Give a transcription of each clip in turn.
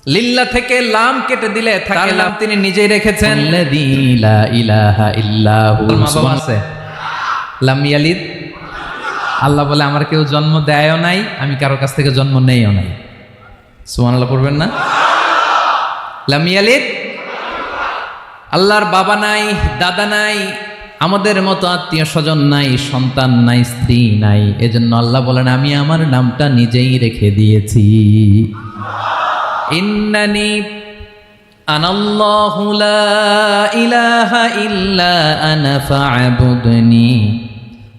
লিল্লা থেকে লাম কেটে দিলে থাকে লাম তিনি নিজেই রেখেছেন। আল্লাযী লা ইলাহা ইল্লাহু। মা বাবা আছে? লাম ইয়ালিদ। আল্লাহ বলে আমার কেউ জন্ম দেয়ও নাই, আমি কারো কাছ থেকে জন্ম নেইও নাই। সুবহানাল্লাহ পড়বেন না? লাম ইয়ালিদ। আল্লাহর বাবা নাই, দাদা নাই, আমাদের মতো আত্মীয় স্বজন নাই, সন্তান নাই, স্ত্রী নাই। এজন্য আল্লাহ বলেন আমি আমার নামটা নিজেই রেখে দিয়েছি। ইন্নানি আনাল্লাহু লা ইলাহা ইল্লা আনা ফা'বুদনি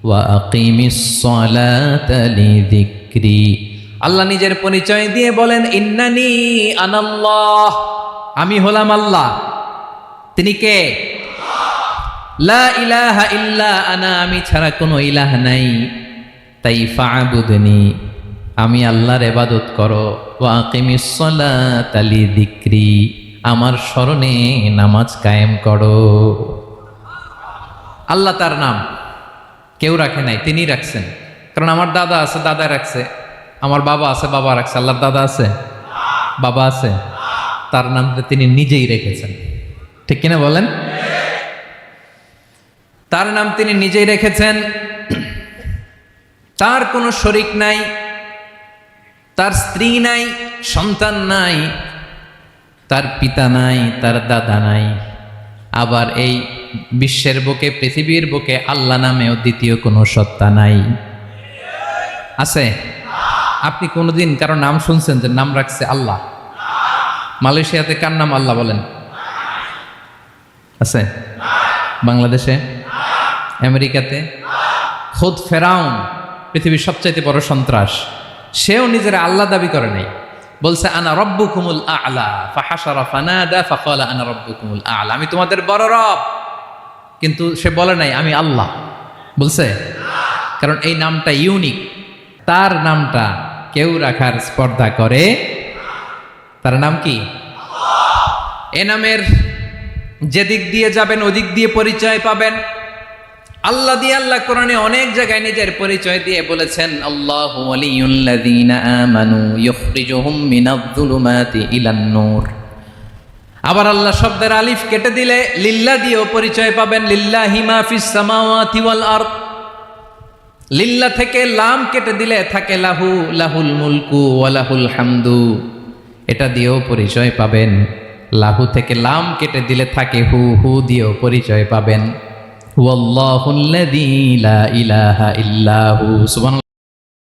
ওয়া আকিমিস সালাতা লিযিকরি। আল্লাহ নিজের পরিচয় দিয়ে বলেন ইন্নানি আনাল্লাহ, আমি হলাম আল্লাহ। তিনি কে? লা ইলাহা ইল্লা আনা, আমি ছাড়া কোনো ইলাহ নাই। তাই ফা'বুদনি, আমি আল্লাহর ইবাদত করো। ওয়া আকিমিস সালাতা লিযিকরি, আমার স্মরণে নামাজ কায়েম করো। আল্লাহ তার নাম কেউ রাখে নাই, তিনি রাখছেন। কারণ আমার দাদা আছে, দাদা রাখছে। আমার বাবা আছে, বাবা রাখছে। আল্লাহর দাদা আছে, বাবা আছে? তার নামটা তিনি নিজেই রেখেছেন। ঠিক কিনা বলেন? তার নাম তিনি নিজেই রেখেছেন। তার কোনো শরীক নাই, তার স্ত্রী নাই, সন্তান নাই, তার পিতা নাই, তার দাদা নাই। আবার এই বিশ্বের বুকে, পৃথিবীর বুকে আল্লাহ নামেও দ্বিতীয় কোনো সত্তা নাই। আছে? আপনি কোনোদিন কারো নাম শুনছেন যে নাম রাখছে আল্লাহ? মালয়েশিয়াতে কার নাম আল্লাহ বলেন? আছে? বাংলাদেশে? আমেরিকাতে? খোদ ফেরাউন, পৃথিবীর সবচাইতে বড় সন্ত্রাস, সেও নিজের আল্লাহ দাবি করে নাই। বলছে আনা রব্বুকুমুল আ'লা, ফাহাশারা ফানাদা ফাকালা আনা রব্বুকুমুল আ'লা, আমি তোমাদের বড় রব। কিন্তু সে বলে নাই আমি আল্লাহ। বলছে? কারণ এই নামটা ইউনিক। তার নামটা কেউ রাখার স্পর্ধা করে। তার নাম কি? এ নামের যেদিক দিয়ে যাবেন ওদিক দিয়ে পরিচয় পাবেন। আল্লাহ দিয়ে আল্লাহ কোরআনে অনেক জায়গায় নিজের পরিচয় দিয়ে বলেছেন আল্লাহু ওয়ালিয়ুল্লাযীনা আমানু ইউখরিজুহুম মিনায-যুলুমাতি ইলান-নূর। আবার আল্লাহ শব্দের আলিফ কেটে দিলে লিল্লাহ দিয়েও পরিচয় পাবেন। লিল্লাহি মা ফিস সামাওয়াতি ওয়াল আরদ। লিল্লাহ থেকে লাম কেটে দিলে থাকে লাহু, লাহুল মুলকু ওয়া লাহুল হামদু, এটা দিয়েও পরিচয় পাবেন। লাহু থেকে লাম কেটে দিলে থাকে হু, হু দিয়েও পরিচয় পাবেন। ওয়াল্লাহুল্লাযী লা ইলাহা ইল্লাহু। সুবহানাল্লাহ।